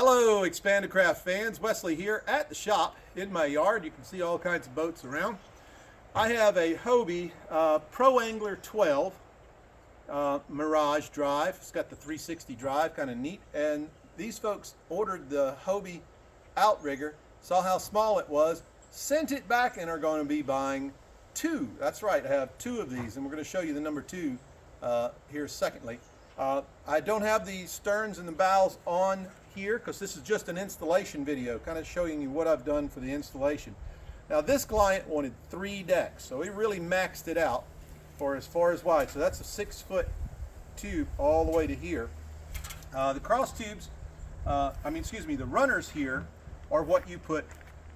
Hello Expandacraft fans, Wesley here at the shop in my yard. You can see all kinds of boats around. I have a Hobie Pro Angler 12 Mirage drive. It's got the 360 drive, kind of neat. And these folks ordered the Hobie outrigger, saw how small it was, sent it back, and are going to be buying two. That's right, I have two of these, and we're going to show you the number two here secondly. I don't have the sterns and the bows on here because this is just an installation video, kind of showing you what I've done for the installation. Now this client wanted 3 decks, so he really maxed it out for as far as wide. So that's a 6-foot tube all the way to here. The cross tubes, the runners here are what you put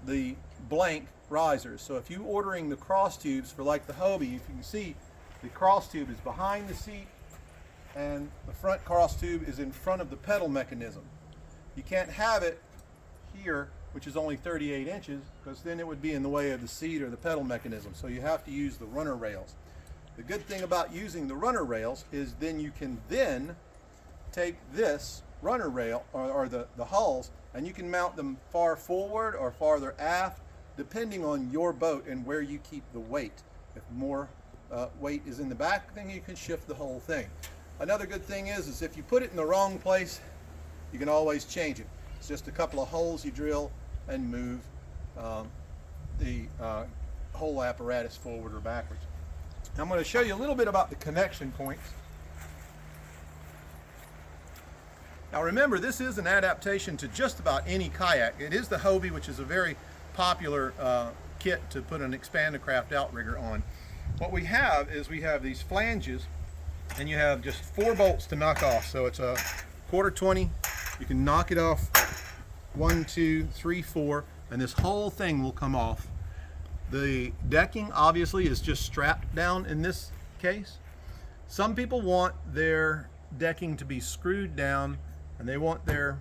the blank risers. So if you're ordering the cross tubes for like the Hobie, if you can see, the cross tube is behind the seat and the front cross tube is in front of the pedal mechanism. You can't have it here, which is only 38 inches, because then it would be in the way of the seat or the pedal mechanism. So you have to use the runner rails. The good thing about using the runner rails is then you can then take this runner rail or the hulls, and you can mount them far forward or farther aft, depending on your boat and where you keep the weight. If more weight is in the back, then you can shift the whole thing. Another good thing is if you put it in the wrong place, you can always change it. It's just a couple of holes you drill and move the whole apparatus forward or backwards. I'm going to show you a little bit about the connection points. Now remember, this is an adaptation to just about any kayak. It is the Hobie, which is a very popular kit to put an Expandacraft outrigger on. What we have is we have these flanges, and you have just 4 bolts to knock off. So it's a 1/4-20. You can knock it off 1, 2, 3, 4, and this whole thing will come off. The decking obviously is just strapped down in this case. Some people want their decking to be screwed down, and they want their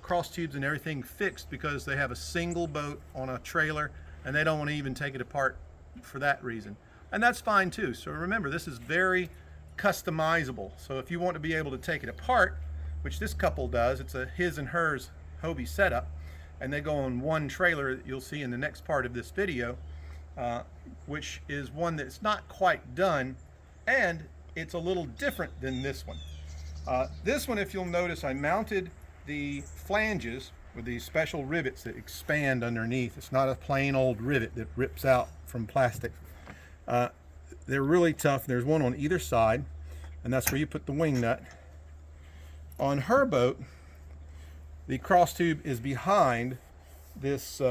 cross tubes and everything fixed because they have a single boat on a trailer and they don't want to even take it apart for that reason. And that's fine too. So remember, this is very customizable. So if you want to be able to take it apart, which this couple does, it's a his and hers Hobie setup, and they go on one trailer that you'll see in the next part of this video, which is one that's not quite done, and it's a little different than this one. This one, if you'll notice, I mounted the flanges with these special rivets that expand underneath. It's not a plain old rivet that rips out from plastic. They're really tough. There's one on either side, and that's where you put the wing nut. On her boat, the cross tube is behind this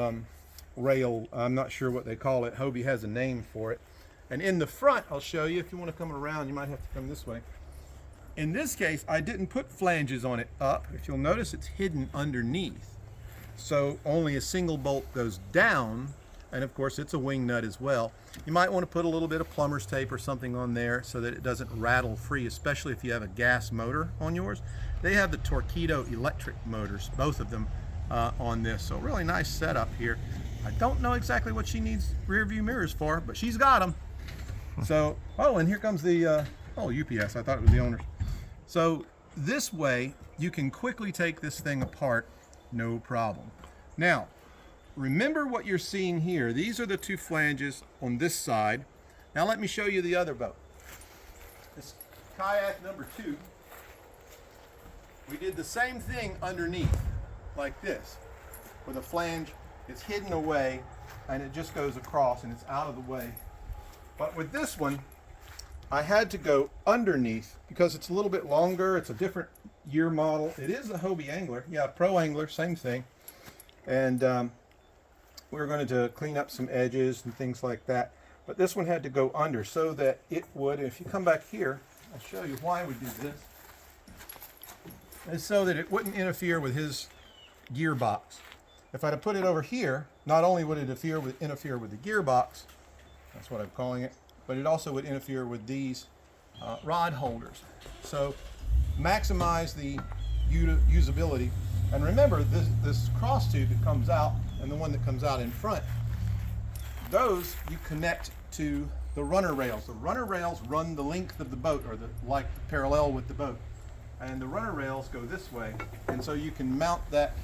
rail. I'm not sure what they call it. Hobie has a name for it. And in the front, I'll show you. If you want to come around, you might have to come this way. In this case, I didn't put flanges on it up. If you'll notice, it's hidden underneath. So only a single bolt goes down, and of course it's a wing nut as well. You might want to put a little bit of plumber's tape or something on there so that it doesn't rattle free, especially if you have a gas motor on yours. They have the Torpedo electric motors, both of them on this. So really nice setup here. I don't know exactly what she needs rear view mirrors for, but she's got them. So, oh, and here comes the, UPS, I thought it was the owner's. So this way you can quickly take this thing apart, no problem. Now, remember what you're seeing here. These are the 2 flanges on this side. Now let me show you the other boat. This kayak number 2. We did the same thing underneath, like this, with a flange. It's hidden away, and it just goes across, and it's out of the way. But with this one, I had to go underneath because it's a little bit longer. It's a different year model. It is a Hobie Angler. Yeah, Pro Angler, same thing. And we're going to clean up some edges and things like that. But this one had to go under so that it would, if you come back here, I'll show you why we did this. It's so that it wouldn't interfere with his gearbox. If I'd have put it over here, not only would it interfere with the gearbox, that's what I'm calling it, but it also would interfere with these rod holders. So maximize the usability. And remember, this cross tube that comes out and the one that comes out in front, those you connect to the runner rails. The runner rails run the length of the boat, or like parallel with the boat. and the runner rails go this way, and so you can mount that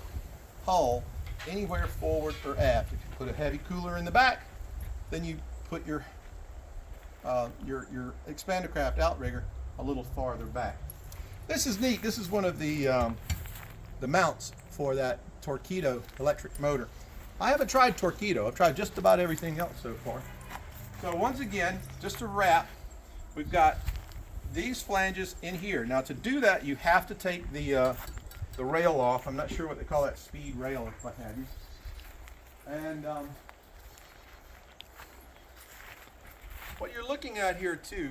hull anywhere forward or aft. If you put a heavy cooler in the back, then you put your Expandacraft outrigger a little farther back. This is neat. This is one of the mounts for that Torqeedo electric motor. I haven't tried Torqeedo. I've tried just about everything else so far. So once again, just to wrap, we've got these flanges in here. Now to do that, you have to take the rail off. I'm not sure what they call that, speed rail or what have you. And what you're looking at here too,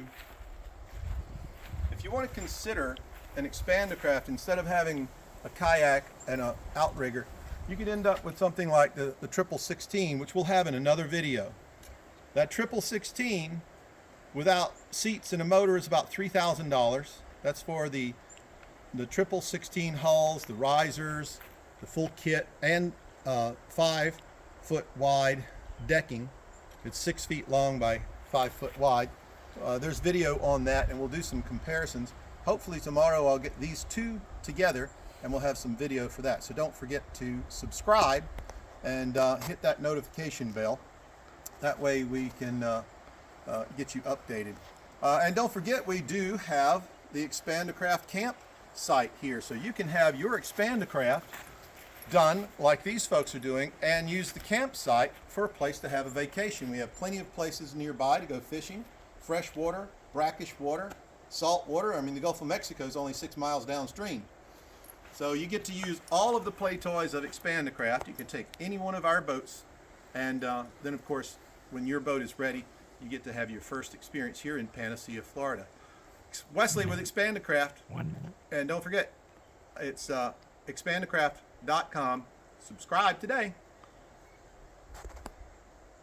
if you want to consider an Expandacraft, instead of having a kayak and an outrigger, you could end up with something like the 1616, which we'll have in another video. That 1616 without seats and a motor is about $3,000. That's for the 1616 hulls, the risers, the full kit, and 5-foot wide decking. It's 6 feet long by 5 foot wide. There's video on that, and we'll do some comparisons. Hopefully tomorrow I'll get these two together and we'll have some video for that. So don't forget to subscribe and hit that notification bell. That way we can get you updated. And don't forget, we do have the Expandacraft camp site here. So you can have your Expandacraft done like these folks are doing and use the campsite for a place to have a vacation. We have plenty of places nearby to go fishing, freshwater, brackish water, salt water. I mean, the Gulf of Mexico is only 6 miles downstream. So you get to use all of the play toys of Expandacraft. You can take any one of our boats, and then of course, when your boat is ready, you get to have your first experience here in Panacea, Florida. Wesley with Expandacraft. 1 minute. And don't forget, it's expandacraft.com. Subscribe today.